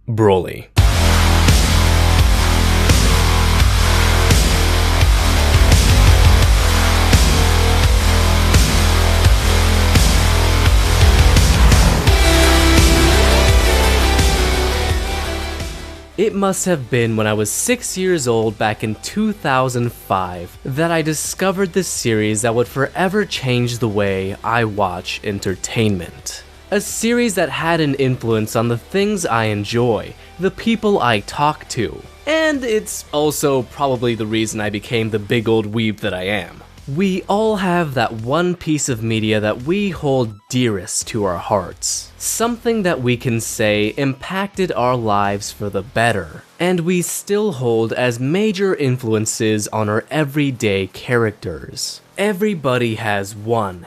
Broly. It must have been when I was 6 years old back in 2005 that I discovered this series that would forever change the way I watch entertainment. A series that had an influence on the things I enjoy, the people I talk to, and it's also probably the reason I became the big old weeb that I am. We all have that one piece of media that we hold dearest to our hearts. Something that we can say impacted our lives for the better, and we still hold as major influences on our everyday characters. Everybody has one,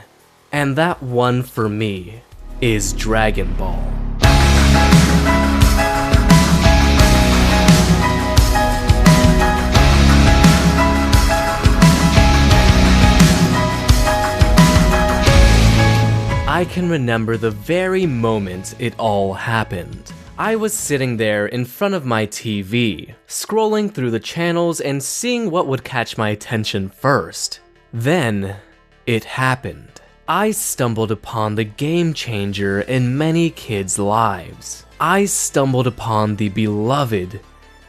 and that one for me is Dragon Ball. I can remember the very moment it all happened. I was sitting there in front of my TV, scrolling through the channels and seeing what would catch my attention first. Then, it happened. I stumbled upon the game changer in many kids' lives. I stumbled upon the beloved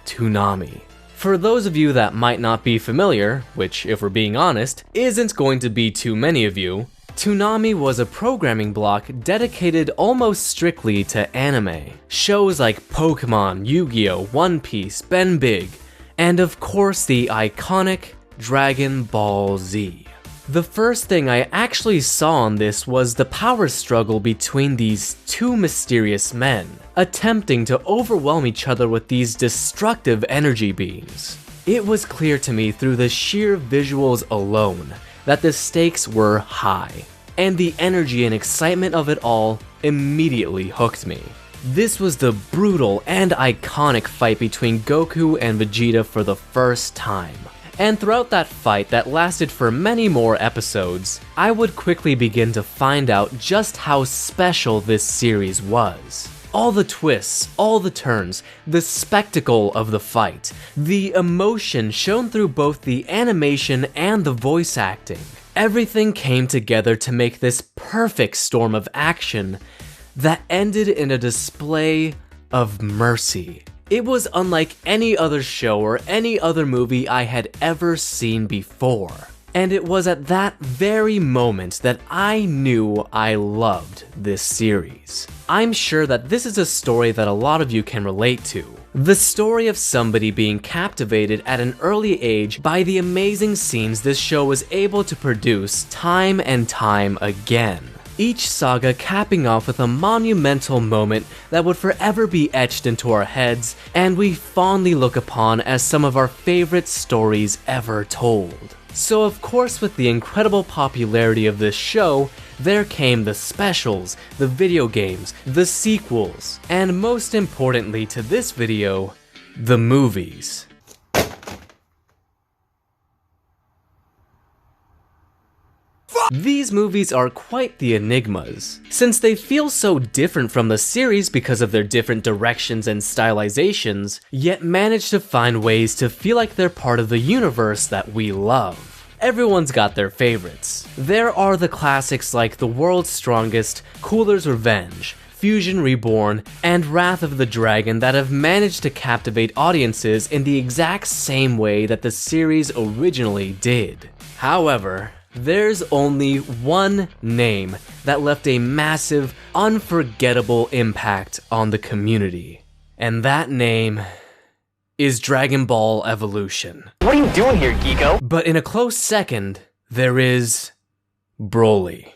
Toonami. For those of you that might not be familiar, which if we're being honest, isn't going to be too many of you, Toonami was a programming block dedicated almost strictly to anime. Shows like Pokemon, Yu-Gi-Oh!, One Piece, Ben Big, and of course the iconic Dragon Ball Z. The first thing I actually saw on this was the power struggle between these two mysterious men, attempting to overwhelm each other with these destructive energy beams. It was clear to me through the sheer visuals alone that the stakes were high, and the energy and excitement of it all immediately hooked me. This was the brutal and iconic fight between Goku and Vegeta for the first time. And throughout that fight that lasted for many more episodes, I would quickly begin to find out just how special this series was. All the twists, all the turns, the spectacle of the fight, the emotion shown through both the animation and the voice acting. Everything came together to make this perfect storm of action that ended in a display of mercy. It was unlike any other show or any other movie I had ever seen before. And it was at that very moment that I knew I loved this series. I'm sure that this is a story that a lot of you can relate to. The story of somebody being captivated at an early age by the amazing scenes this show was able to produce time and time again. Each saga capping off with a monumental moment that would forever be etched into our heads, and we fondly look upon as some of our favorite stories ever told. So of course, with the incredible popularity of this show, there came the specials, the video games, the sequels, and most importantly to this video, the movies. These movies are quite the enigmas, since they feel so different from the series because of their different directions and stylizations, yet manage to find ways to feel like they're part of the universe that we love. Everyone's got their favorites. There are the classics like The World's Strongest, Cooler's Revenge, Fusion Reborn, and Wrath of the Dragon that have managed to captivate audiences in the exact same way that the series originally did. However, there's only one name that left a massive, unforgettable impact on the community. And that name is Dragon Ball Evolution. What are you doing here, geeko? But in a close second, there is Broly.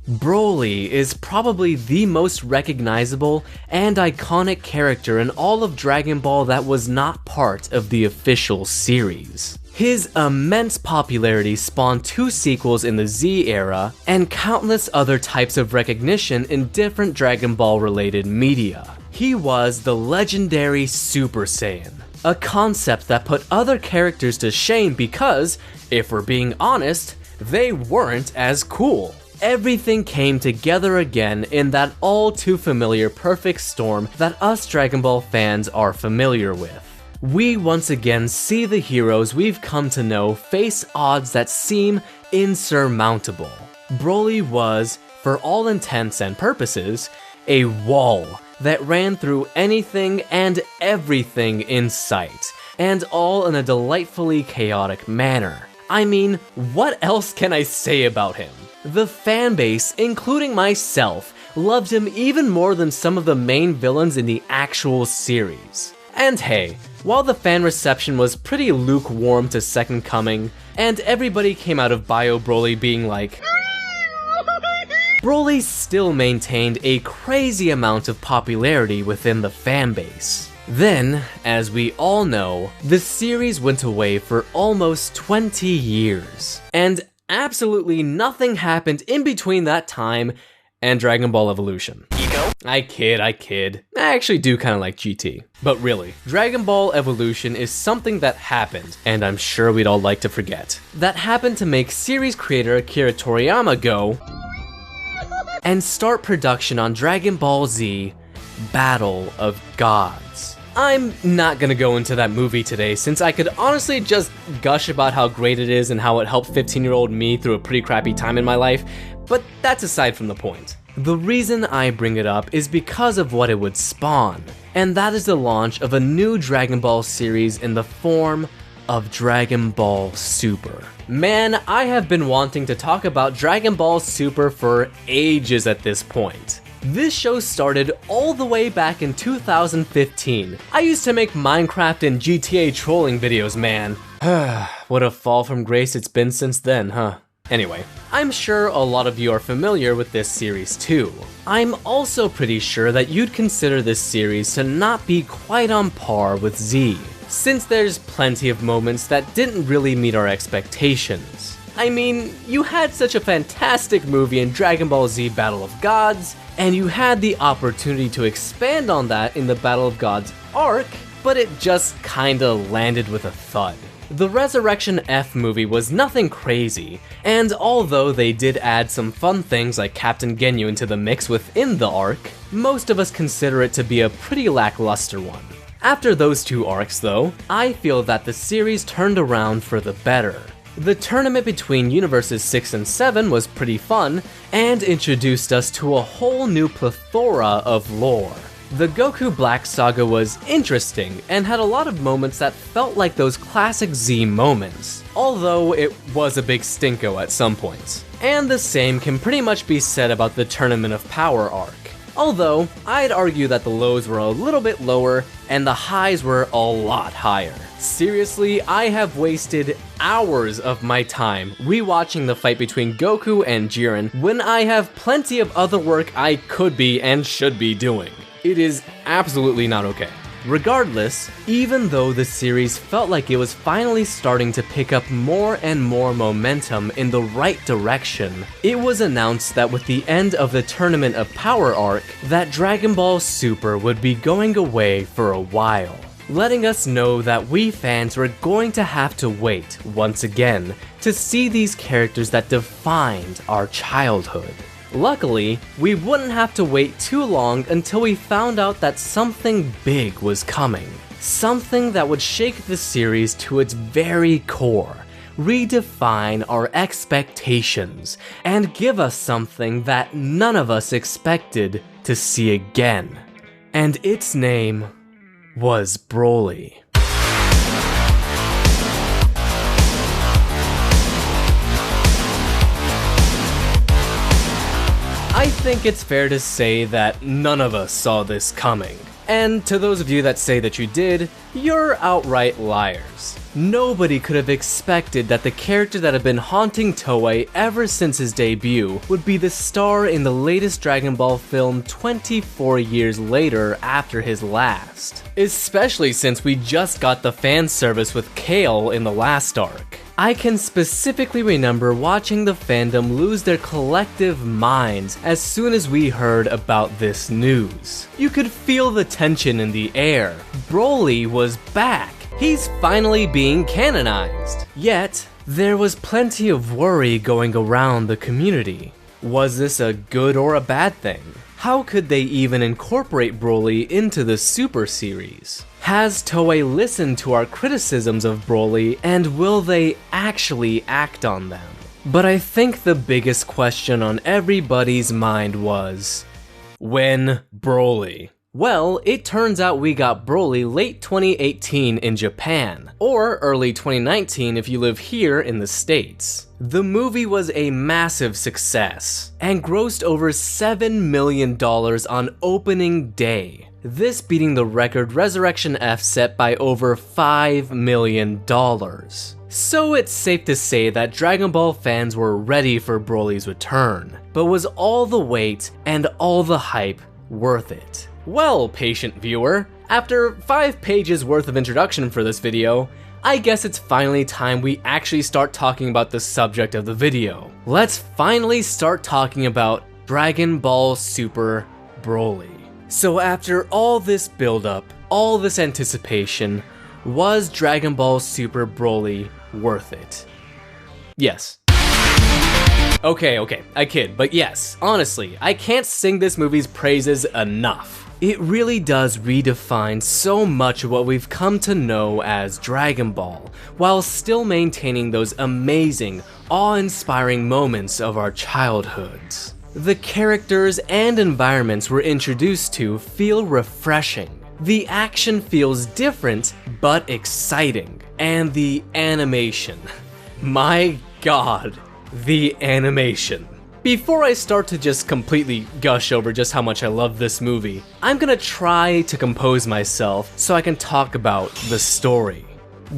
Broly is probably the most recognizable and iconic character in all of Dragon Ball that was not part of the official series. His immense popularity spawned 2 sequels in the Z era, and countless other types of recognition in different Dragon Ball related media. He was the legendary Super Saiyan, a concept that put other characters to shame because, if we're being honest, they weren't as cool. everything came together again in that all too familiar perfect storm that us Dragon Ball fans are familiar with. We once again see the heroes we've come to know face odds that seem insurmountable. Broly was, for all intents and purposes, a wall that ran through anything and everything in sight, and all in a delightfully chaotic manner. I mean, what else can I say about him? The fanbase, including myself, loved him even more than some of the main villains in the actual series. And hey, while the fan reception was pretty lukewarm to Second Coming, and everybody came out of Bio Broly being like, Broly still maintained a crazy amount of popularity within the fanbase. Then, as we all know, the series went away for almost 20 years, and absolutely nothing happened in between that time and Dragon Ball Evolution. Ego? I kid. I actually do kinda like GT. But really, Dragon Ball Evolution is something that happened, and I'm sure we'd all like to forget. That happened to make series creator Akira Toriyama go and start production on Dragon Ball Z Battle of Gods. I'm not gonna go into that movie today since I could honestly just gush about how great it is and how it helped 15-year-old me through a pretty crappy time in my life, but that's aside from the point. The reason I bring it up is because of what it would spawn, and that is the launch of a new Dragon Ball series in the form of Dragon Ball Super. Man, I have been wanting to talk about Dragon Ball Super for ages at this point. This show started all the way back in 2015. I used to make Minecraft and GTA trolling videos, man. What a fall from grace it's been since then, huh? Anyway, I'm sure a lot of you are familiar with this series too. I'm also pretty sure that you'd consider this series to not be quite on par with Z, since there's plenty of moments that didn't really meet our expectations. I mean, you had such a fantastic movie in Dragon Ball Z Battle of Gods, and you had the opportunity to expand on that in the Battle of Gods arc, but it just kinda landed with a thud. The Resurrection F movie was nothing crazy, and although they did add some fun things like Captain Ginyu into the mix within the arc, most of us consider it to be a pretty lackluster one. After those two arcs though, I feel that the series turned around for the better. The tournament between Universes 6 and 7 was pretty fun, and introduced us to a whole new plethora of lore. The Goku Black saga was interesting, and had a lot of moments that felt like those classic Z moments, although it was a big stinko at some points. And the same can pretty much be said about the Tournament of Power arc. Although, I'd argue that the lows were a little bit lower, and the highs were a lot higher. Seriously, I have wasted hours of my time rewatching the fight between Goku and Jiren when I have plenty of other work I could be and should be doing. It is absolutely not okay. Regardless, even though the series felt like it was finally starting to pick up more and more momentum in the right direction, it was announced that with the end of the Tournament of Power arc, that Dragon Ball Super would be going away for a while, letting us know that we fans were going to have to wait, once again, to see these characters that defined our childhood. Luckily, we wouldn't have to wait too long until we found out that something big was coming. Something that would shake the series to its very core, redefine our expectations, and give us something that none of us expected to see again. And its name was Broly. I think it's fair to say that none of us saw this coming. And to those of you that say that you did, you're outright liars. Nobody could have expected that the character that had been haunting Toei ever since his debut would be the star in the latest Dragon Ball film 24 years later after his last. Especially since we just got the fan service with Kale in the last arc. I can specifically remember watching the fandom lose their collective minds as soon as we heard about this news. You could feel the tension in the air. Broly was back. He's finally being canonized. Yet, there was plenty of worry going around the community. Was this a good or a bad thing? How could they even incorporate Broly into the Super series? Has Toei listened to our criticisms of Broly, and will they actually act on them? But I think the biggest question on everybody's mind was, when Broly? Well, it turns out we got Broly late 2018 in Japan, or early 2019 if you live here in the States. The movie was a massive success, and grossed over $7 million on opening day, this beating the record Resurrection F set by over $5 million. So it's safe to say that Dragon Ball fans were ready for Broly's return, but was all the wait and all the hype worth it? Well, patient viewer, after 5 pages worth of introduction for this video, I guess it's finally time we actually start talking about the subject of the video. Let's finally start talking about Dragon Ball Super Broly. So after all this build-up, all this anticipation, was Dragon Ball Super Broly worth it? Yes. Okay, I kid, but yes, honestly, I can't sing this movie's praises enough. It really does redefine so much of what we've come to know as Dragon Ball, while still maintaining those amazing, awe-inspiring moments of our childhoods. The characters and environments we're introduced to feel refreshing. The action feels different, but exciting. And the animation. My god, the animation. Before I start to just completely gush over just how much I love this movie, I'm gonna try to compose myself so I can talk about the story.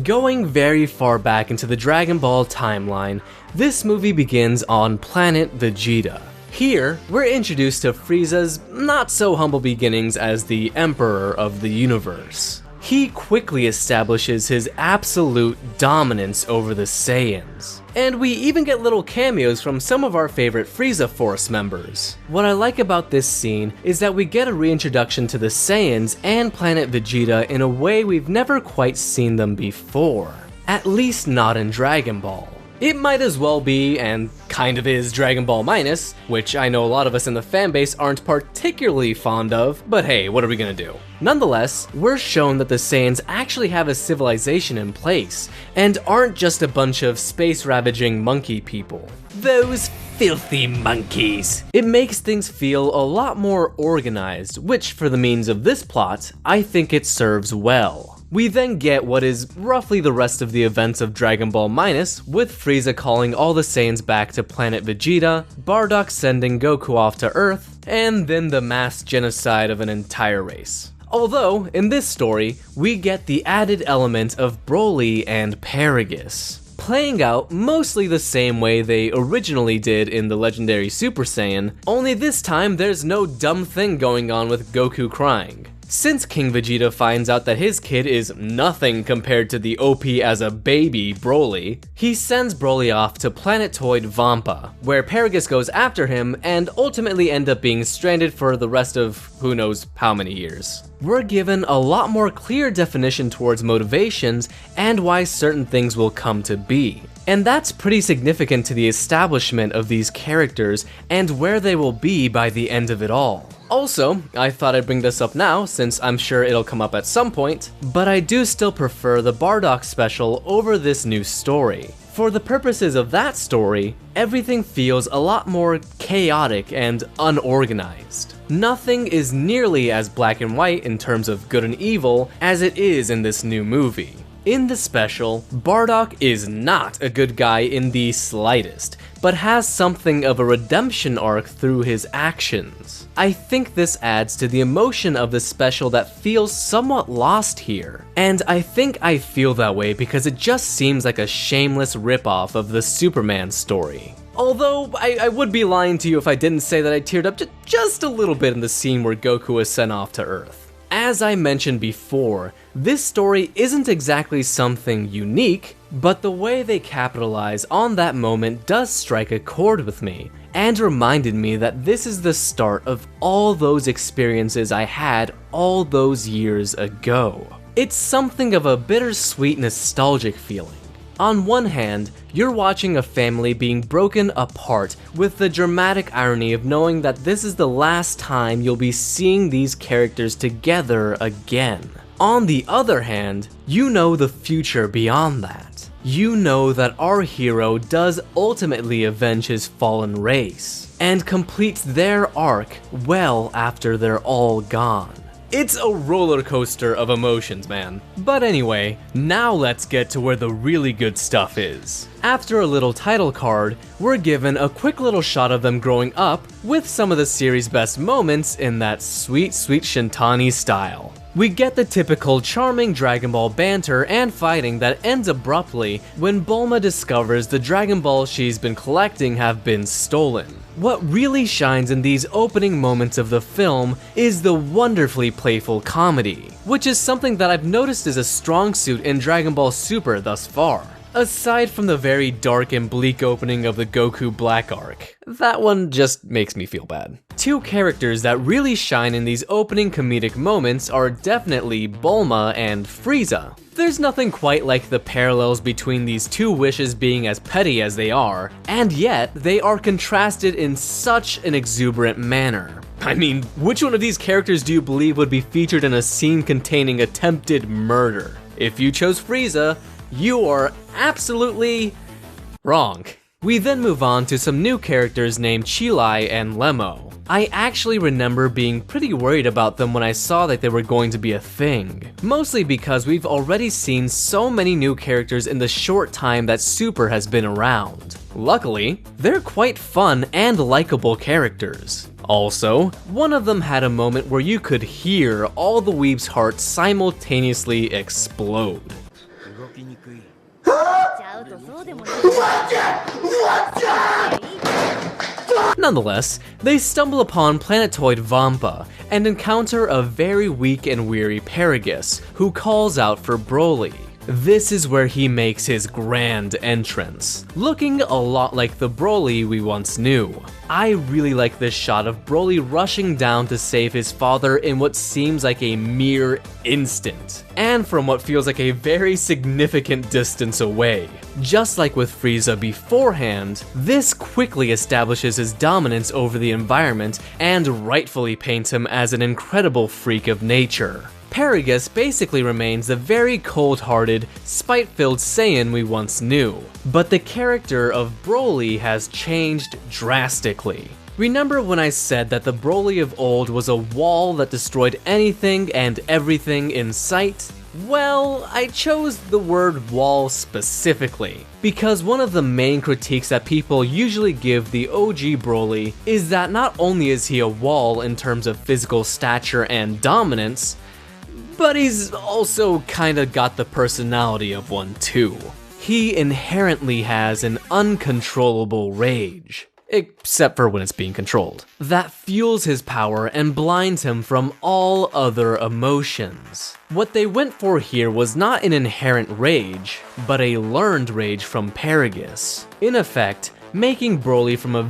Going very far back into the Dragon Ball timeline, this movie begins on planet Vegeta. Here, we're introduced to Frieza's not-so-humble beginnings as the Emperor of the Universe. He quickly establishes his absolute dominance over the Saiyans. And we even get little cameos from some of our favorite Frieza Force members. What I like about this scene is that we get a reintroduction to the Saiyans and Planet Vegeta in a way we've never quite seen them before. At least not in Dragon Ball. It might as well be, and kind of is, Dragon Ball Minus, which I know a lot of us in the fanbase aren't particularly fond of, but hey, what are we gonna do? Nonetheless, we're shown that the Saiyans actually have a civilization in place, and aren't just a bunch of space-ravaging monkey people. Those filthy monkeys! It makes things feel a lot more organized, which for the means of this plot, I think it serves well. We then get what is roughly the rest of the events of Dragon Ball Minus, with Frieza calling all the Saiyans back to planet Vegeta, Bardock sending Goku off to Earth, and then the mass genocide of an entire race. Although, in this story, we get the added element of Broly and Paragus, playing out mostly the same way they originally did in the legendary Super Saiyan, only this time there's no dumb thing going on with Goku crying. Since King Vegeta finds out that his kid is nothing compared to the OP as a baby Broly, he sends Broly off to planetoid Vampa, where Paragus goes after him and ultimately end up being stranded for the rest of who knows how many years. We're given a lot more clear definition towards motivations and why certain things will come to be. And that's pretty significant to the establishment of these characters and where they will be by the end of it all. Also, I thought I'd bring this up now since I'm sure it'll come up at some point, but I do still prefer the Bardock special over this new story. For the purposes of that story, everything feels a lot more chaotic and unorganized. Nothing is nearly as black and white in terms of good and evil as it is in this new movie. In the special, Bardock is not a good guy in the slightest, but has something of a redemption arc through his actions. I think this adds to the emotion of the special that feels somewhat lost here. And I think I feel that way because it just seems like a shameless ripoff of the Superman story. Although, I would be lying to you if I didn't say that I teared up just a little bit in the scene where Goku was sent off to Earth. As I mentioned before, this story isn't exactly something unique, but the way they capitalize on that moment does strike a chord with me, and reminded me that this is the start of all those experiences I had all those years ago. It's something of a bittersweet nostalgic feeling. On one hand, you're watching a family being broken apart with the dramatic irony of knowing that this is the last time you'll be seeing these characters together again. On the other hand, you know the future beyond that. You know that our hero does ultimately avenge his fallen race, and completes their arc well after they're all gone. It's a roller coaster of emotions, man. But anyway, now let's get to where the really good stuff is. After a little title card, we're given a quick little shot of them growing up with some of the series' best moments in that sweet, sweet Shintani style. We get the typical charming Dragon Ball banter and fighting that ends abruptly when Bulma discovers the Dragon Balls she's been collecting have been stolen. What really shines in these opening moments of the film is the wonderfully playful comedy, which is something that I've noticed is a strong suit in Dragon Ball Super thus far. Aside from the very dark and bleak opening of the Goku Black arc. That one just makes me feel bad. Two characters that really shine in these opening comedic moments are definitely Bulma and Frieza. There's nothing quite like the parallels between these two wishes being as petty as they are, and yet they are contrasted in such an exuberant manner. I mean, which one of these characters do you believe would be featured in a scene containing attempted murder? If you chose Frieza, you are absolutely wrong. We then move on to some new characters named Chilai and Lemo. I actually remember being pretty worried about them when I saw that they were going to be a thing. Mostly because we've already seen so many new characters in the short time that Super has been around. Luckily, they're quite fun and likable characters. Also, one of them had a moment where you could hear all the weebs' hearts simultaneously explode. Nonetheless, they stumble upon Planetoid Vampa and encounter a very weak and weary Paragus, who calls out for Broly. This is where he makes his grand entrance, looking a lot like the Broly we once knew. I really like this shot of Broly rushing down to save his father in what seems like a mere instant, and from what feels like a very significant distance away. Just like with Frieza beforehand, this quickly establishes his dominance over the environment and rightfully paints him as an incredible freak of nature. Paragus basically remains the very cold-hearted, spite-filled Saiyan we once knew, but the character of Broly has changed drastically. Remember when I said that the Broly of old was a wall that destroyed anything and everything in sight? Well, I chose the word wall specifically, because one of the main critiques that people usually give the OG Broly is that not only is he a wall in terms of physical stature and dominance, but he's also kinda got the personality of one too. He inherently has an uncontrollable rage, except for when it's being controlled, that fuels his power and blinds him from all other emotions. What they went for here was not an inherent rage, but a learned rage from Paragus. In effect, making Broly from a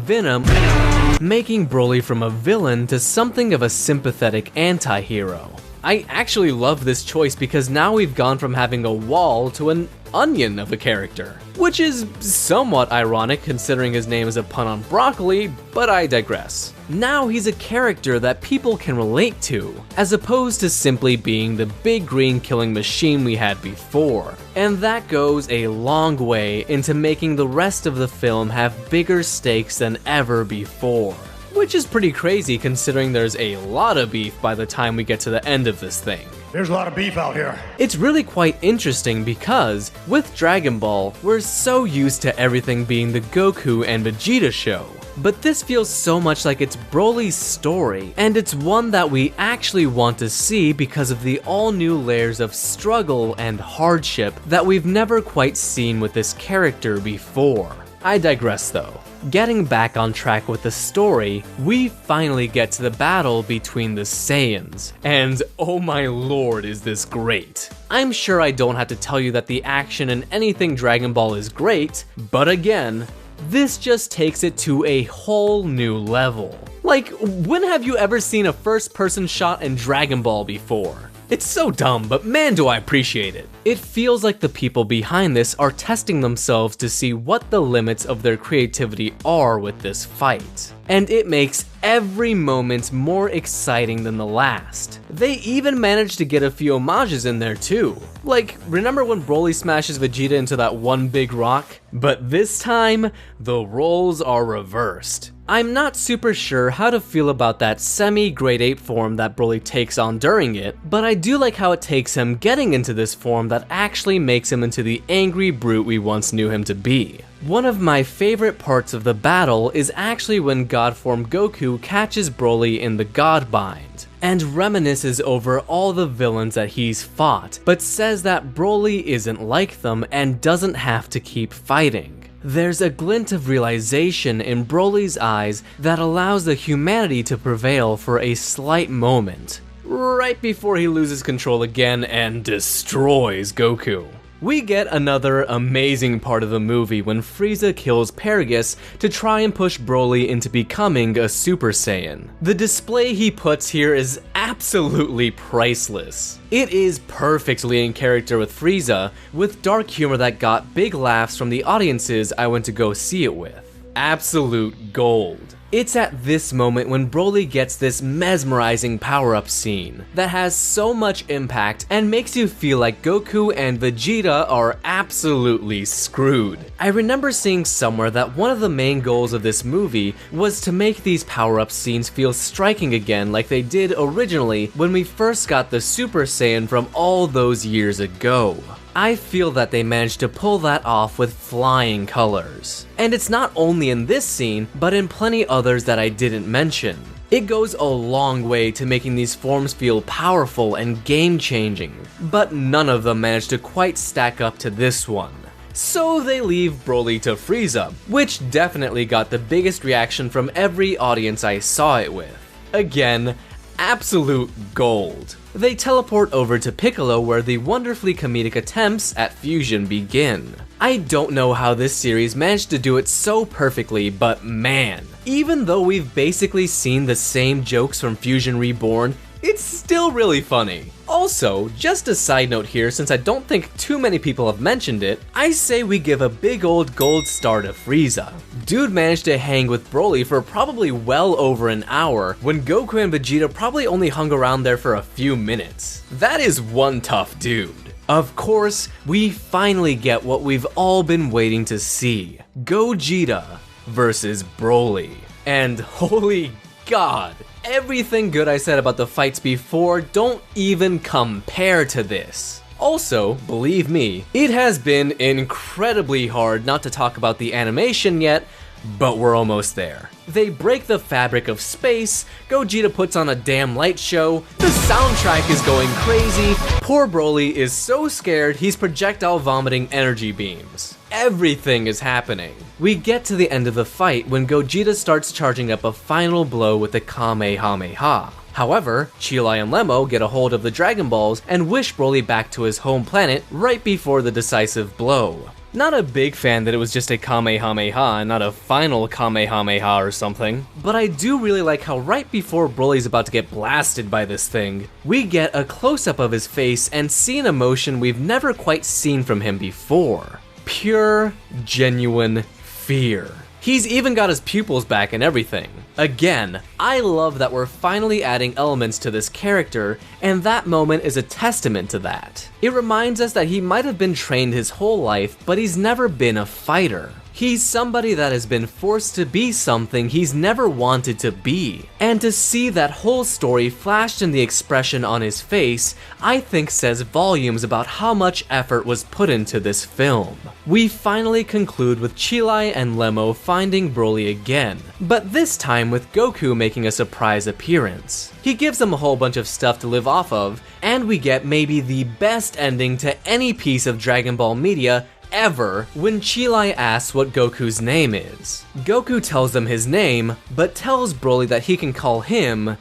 villain to something of a sympathetic anti-hero. I actually love this choice because now we've gone from having a wall to an onion of a character, which is somewhat ironic considering his name is a pun on broccoli, but I digress. Now he's a character that people can relate to, as opposed to simply being the big green killing machine we had before. And that goes a long way into making the rest of the film have bigger stakes than ever before. Which is pretty crazy considering there's a lot of beef by the time we get to the end of this thing. There's a lot of beef out here. It's really quite interesting because, with Dragon Ball, we're so used to everything being the Goku and Vegeta show. But this feels so much like it's Broly's story, and it's one that we actually want to see because of the all-new layers of struggle and hardship that we've never quite seen with this character before. I digress though. Getting back on track with the story, we finally get to the battle between the Saiyans, and oh my lord is this great. I'm sure I don't have to tell you that the action in anything Dragon Ball is great, but again, this just takes it to a whole new level. Like, when have you ever seen a first-person shot in Dragon Ball before? It's so dumb, but man do I appreciate it. It feels like the people behind this are testing themselves to see what the limits of their creativity are with this fight. And it makes every moment more exciting than the last. They even managed to get a few homages in there too. Like, remember when Broly smashes Vegeta into that one big rock? But this time, the roles are reversed. I'm not super sure how to feel about that semi-grade 8 form that Broly takes on during it, but I do like how it takes him getting into this form that actually makes him into the angry brute we once knew him to be. One of my favorite parts of the battle is actually when God form Goku catches Broly in the God Bind, and reminisces over all the villains that he's fought, but says that Broly isn't like them and doesn't have to keep fighting. There's a glint of realization in Broly's eyes that allows the humanity to prevail for a slight moment, right before he loses control again and destroys Goku. We get another amazing part of the movie when Frieza kills Paragus to try and push Broly into becoming a Super Saiyan. The display he puts here is absolutely priceless. It is perfectly in character with Frieza, with dark humor that got big laughs from the audiences I went to go see it with. Absolute gold. It's at this moment when Broly gets this mesmerizing power-up scene that has so much impact and makes you feel like Goku and Vegeta are absolutely screwed. I remember seeing somewhere that one of the main goals of this movie was to make these power-up scenes feel striking again like they did originally when we first got the Super Saiyan from all those years ago. I feel that they managed to pull that off with flying colors. And it's not only in this scene, but in plenty others that I didn't mention. It goes a long way to making these forms feel powerful and game-changing, but none of them managed to quite stack up to this one. So they leave Broly to Frieza, which definitely got the biggest reaction from every audience I saw it with. Again, absolute gold. They teleport over to Piccolo where the wonderfully comedic attempts at fusion begin. I don't know how this series managed to do it so perfectly, but man, even though we've basically seen the same jokes from Fusion Reborn, it's still really funny. Also, just a side note here, since I don't think too many people have mentioned it, I say we give a big old gold star to Frieza. Dude managed to hang with Broly for probably well over an hour, when Goku and Vegeta probably only hung around there for a few minutes. That is one tough dude. Of course, we finally get what we've all been waiting to see. Gogeta versus Broly. And holy god, everything good I said about the fights before don't even compare to this. Also, believe me, it has been incredibly hard not to talk about the animation yet, but we're almost there. They break the fabric of space, Gogeta puts on a damn light show, the soundtrack is going crazy, poor Broly is so scared he's projectile vomiting energy beams. Everything is happening. We get to the end of the fight when Gogeta starts charging up a final blow with the Kamehameha. However, Chilai and Lemmo get a hold of the Dragon Balls and wish Broly back to his home planet right before the decisive blow. Not a big fan that it was just a Kamehameha and not a final Kamehameha or something, but I do really like how right before Broly's about to get blasted by this thing, we get a close-up of his face and see an emotion we've never quite seen from him before. Pure, genuine fear. He's even got his pupils back and everything. Again, I love that we're finally adding elements to this character, and that moment is a testament to that. It reminds us that he might have been trained his whole life, but he's never been a fighter. He's somebody that has been forced to be something he's never wanted to be. And to see that whole story flashed in the expression on his face, I think says volumes about how much effort was put into this film. We finally conclude with Chilai and Lemmo finding Broly again, but this time with Goku making a surprise appearance. He gives them a whole bunch of stuff to live off of, and we get maybe the best ending to any piece of Dragon Ball media ever when Chilai asks what Goku's name is. Goku tells them his name, but tells Broly that he can call him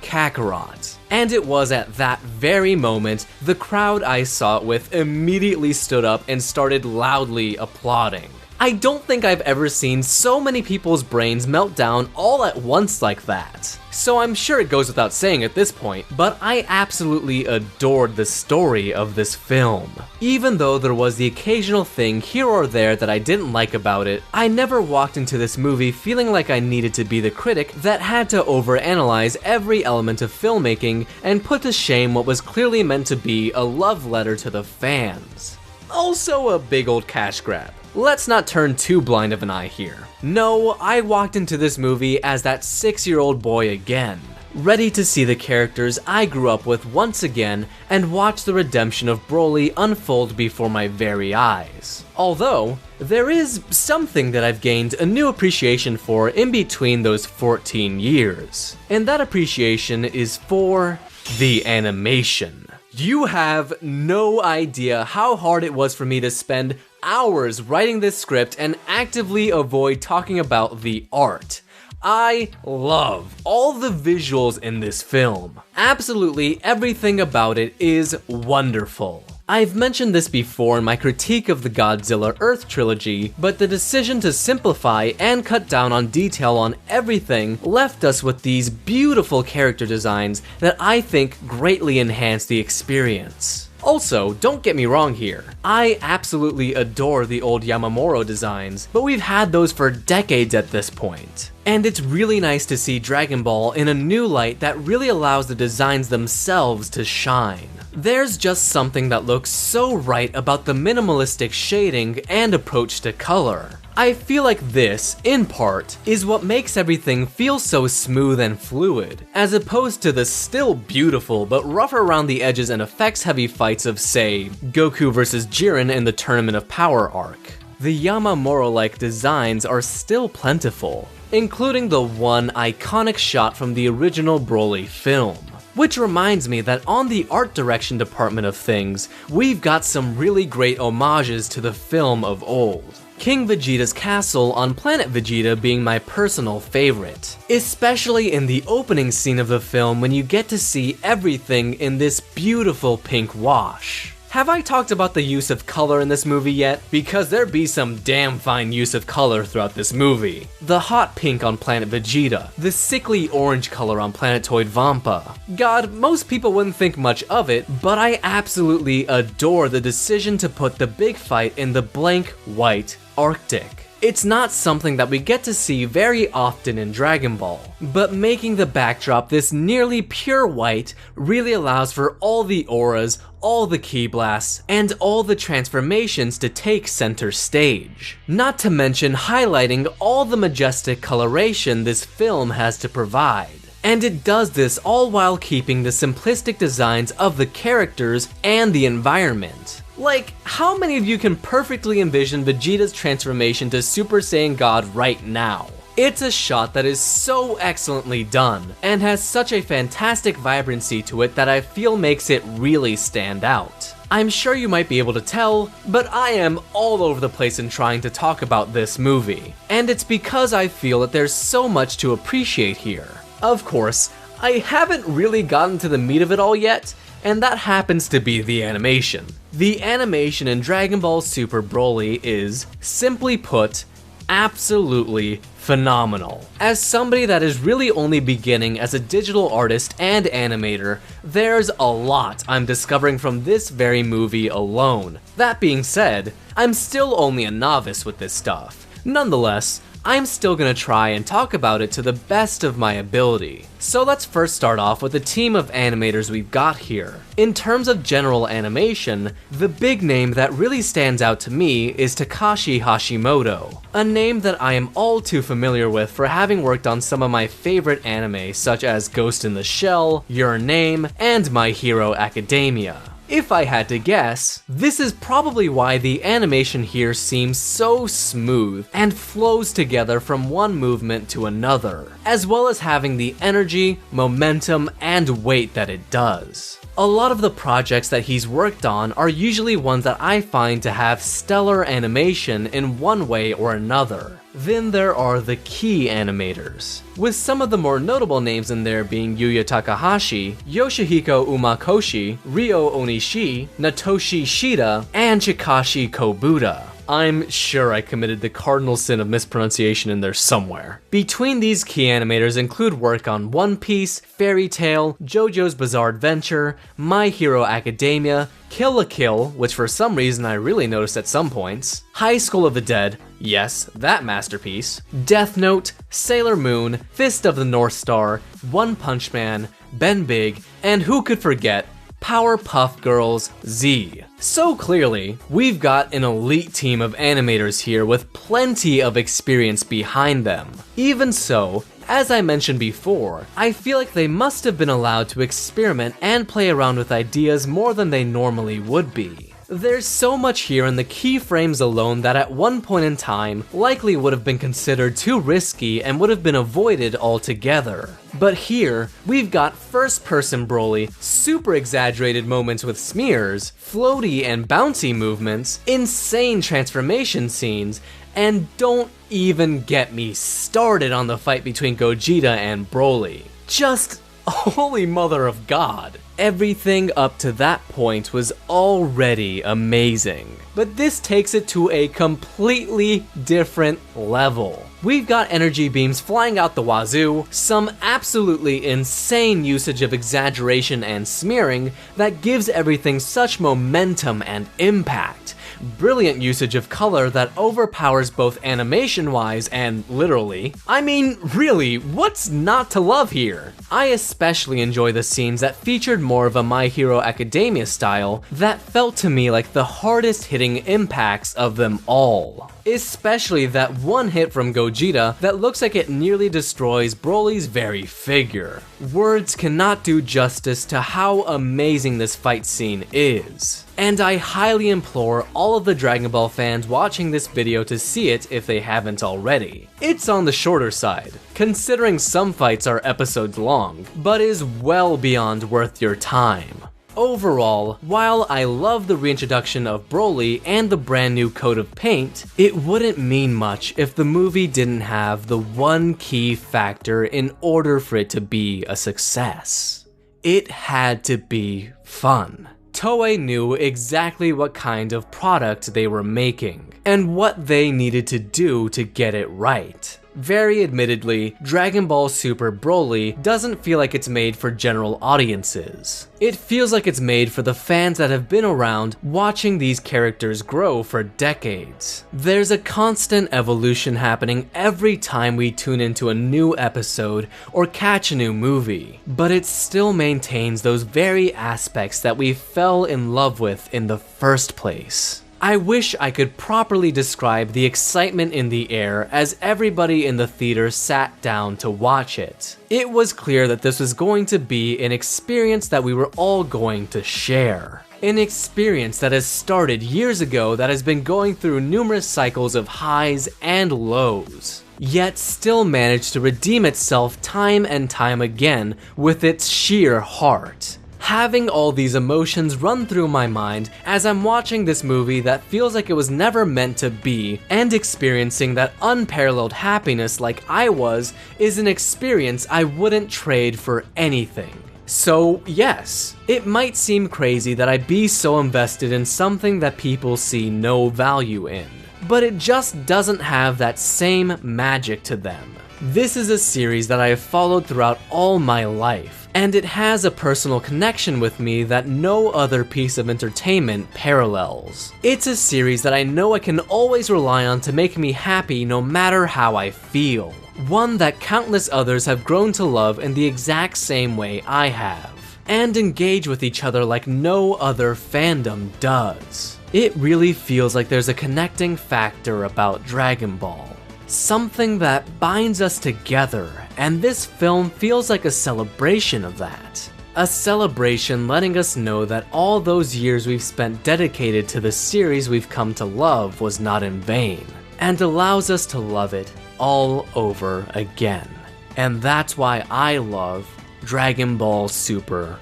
Kakarot. And it was at that very moment, the crowd I saw it with immediately stood up and started loudly applauding. I don't think I've ever seen so many people's brains melt down all at once like that. so I'm sure it goes without saying at this point, but I absolutely adored the story of this film. Even though there was the occasional thing here or there that I didn't like about it, I never walked into this movie feeling like I needed to be the critic that had to overanalyze every element of filmmaking and put to shame what was clearly meant to be a love letter to the fans. Also a big old cash grab. Let's not turn too blind of an eye here. No, I walked into this movie as that 6-year-old boy again, ready to see the characters I grew up with once again and watch the redemption of Broly unfold before my very eyes. Although, there is something that I've gained a new appreciation for in between those 14 years, and that appreciation is for the animation. You have no idea how hard it was for me to spend hours writing this script and actively avoid talking about the art. I love all the visuals in this film. Absolutely everything about it is wonderful. I've mentioned this before in my critique of the Godzilla Earth trilogy, but the decision to simplify and cut down on detail on everything left us with these beautiful character designs that I think greatly enhance the experience. Also, don't get me wrong here, I absolutely adore the old Yamamuro designs, but we've had those for decades at this point. And it's really nice to see Dragon Ball in a new light that really allows the designs themselves to shine. There's just something that looks so right about the minimalistic shading and approach to color. I feel like this, in part, is what makes everything feel so smooth and fluid, as opposed to the still beautiful but rough around the edges and effects heavy fights of, say, Goku vs. Jiren in the Tournament of Power arc. The Yamamuro-like designs are still plentiful, including the one iconic shot from the original Broly film. Which reminds me that on the art direction department of things, we've got some really great homages to the film of old. King Vegeta's castle on Planet Vegeta being my personal favorite, especially in the opening scene of the film when you get to see everything in this beautiful pink wash. Have I talked about the use of color in this movie yet? Because there be some damn fine use of color throughout this movie. The hot pink on Planet Vegeta, the sickly orange color on Planetoid Vampa. God, most people wouldn't think much of it, but I absolutely adore the decision to put the big fight in the blank white Arctic. It's not something that we get to see very often in Dragon Ball, but making the backdrop this nearly pure white really allows for all the auras, all the ki blasts, and all the transformations to take center stage. Not to mention highlighting all the majestic coloration this film has to provide. And it does this all while keeping the simplistic designs of the characters and the environment. Like, how many of you can perfectly envision Vegeta's transformation to Super Saiyan God right now? It's a shot that is so excellently done, and has such a fantastic vibrancy to it that I feel makes it really stand out. I'm sure you might be able to tell, but I am all over the place in trying to talk about this movie. And it's because I feel that there's so much to appreciate here. Of course, I haven't really gotten to the meat of it all yet, and that happens to be the animation. The animation in Dragon Ball Super Broly is, simply put, absolutely phenomenal. As somebody that is really only beginning as a digital artist and animator, there's a lot I'm discovering from this very movie alone. That being said, I'm still only a novice with this stuff. Nonetheless, I'm still gonna try and talk about it to the best of my ability. So let's first start off with the team of animators we've got here. In terms of general animation, the big name that really stands out to me is Takashi Hashimoto, a name that I am all too familiar with for having worked on some of my favorite anime such as Ghost in the Shell, Your Name, and My Hero Academia. If I had to guess, this is probably why the animation here seems so smooth and flows together from one movement to another, as well as having the energy, momentum, and weight that it does. A lot of the projects that he's worked on are usually ones that I find to have stellar animation in one way or another. Then there are the key animators, with some of the more notable names in there being Yuya Takahashi, Yoshihiko Umakoshi, Ryo Onishi, Natoshi Shida, and Chikashi Kobuta. I'm sure I committed the cardinal sin of mispronunciation in there somewhere. Between these key animators include work on One Piece, Fairy Tail, JoJo's Bizarre Adventure, My Hero Academia, Kill la Kill, which for some reason I really noticed at some points, High School of the Dead, yes, that masterpiece, Death Note, Sailor Moon, Fist of the North Star, One Punch Man, Ben Big, and who could forget, Powerpuff Girls Z. So clearly, we've got an elite team of animators here with plenty of experience behind them. Even so, as I mentioned before, I feel like they must have been allowed to experiment and play around with ideas more than they normally would be. There's so much here in the keyframes alone that at one point in time likely would have been considered too risky and would have been avoided altogether. But here, we've got first-person Broly, super exaggerated moments with smears, floaty and bouncy movements, insane transformation scenes, and don't even get me started on the fight between Gogeta and Broly. Just holy mother of God. Everything up to that point was already amazing. But this takes it to a completely different level. We've got energy beams flying out the wazoo, some absolutely insane usage of exaggeration and smearing that gives everything such momentum and impact. Brilliant usage of color that overpowers both animation-wise and literally. I mean, really, what's not to love here? I especially enjoy the scenes that featured more of a My Hero Academia style that felt to me like the hardest hitting impacts of them all. Especially that one hit from Gogeta that looks like it nearly destroys Broly's very figure. Words cannot do justice to how amazing this fight scene is. And I highly implore all of the Dragon Ball fans watching this video to see it if they haven't already. It's on the shorter side, considering some fights are episodes long, but is well beyond worth your time. Overall, while I love the reintroduction of Broly and the brand new coat of paint, it wouldn't mean much if the movie didn't have the one key factor in order for it to be a success. It had to be fun. Toei knew exactly what kind of product they were making, and what they needed to do to get it right. Very admittedly, Dragon Ball Super Broly doesn't feel like it's made for general audiences. It feels like it's made for the fans that have been around watching these characters grow for decades. There's a constant evolution happening every time we tune into a new episode or catch a new movie, but it still maintains those very aspects that we fell in love with in the first place. I wish I could properly describe the excitement in the air as everybody in the theater sat down to watch it. It was clear that this was going to be an experience that we were all going to share. An experience that has started years ago that has been going through numerous cycles of highs and lows, yet still managed to redeem itself time and time again with its sheer heart. Having all these emotions run through my mind as I'm watching this movie that feels like it was never meant to be, and experiencing that unparalleled happiness like I was, is an experience I wouldn't trade for anything. So yes, it might seem crazy that I be so invested in something that people see no value in, but it just doesn't have that same magic to them. This is a series that I have followed throughout all my life, and it has a personal connection with me that no other piece of entertainment parallels. It's a series that I know I can always rely on to make me happy no matter how I feel. One that countless others have grown to love in the exact same way I have, and engage with each other like no other fandom does. It really feels like there's a connecting factor about Dragon Ball. Something that binds us together, and this film feels like a celebration of that. A celebration letting us know that all those years we've spent dedicated to the series we've come to love was not in vain, and allows us to love it all over again. And that's why I love Dragon Ball Super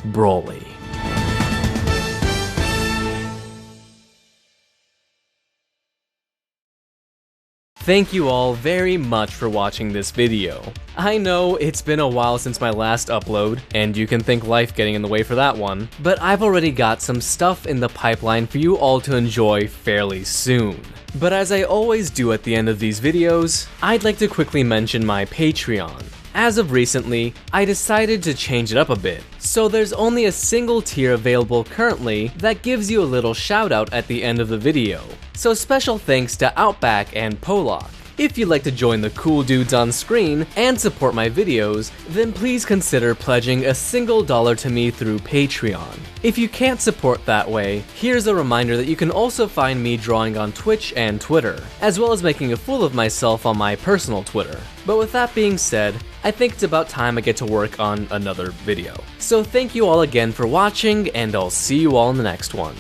Broly. Thank you all very much for watching this video. I know it's been a while since my last upload, and you can thank life getting in the way for that one, but I've already got some stuff in the pipeline for you all to enjoy fairly soon. But as I always do at the end of these videos, I'd like to quickly mention my Patreon. As of recently, I decided to change it up a bit, so there's only a single tier available currently that gives you a little shout out at the end of the video. So special thanks to Outback and Polak. If you'd like to join the cool dudes on screen and support my videos, then please consider pledging a single dollar to me through Patreon. If you can't support that way, here's a reminder that you can also find me drawing on Twitch and Twitter, as well as making a fool of myself on my personal Twitter. But with that being said, I think it's about time I get to work on another video. So thank you all again for watching, and I'll see you all in the next one.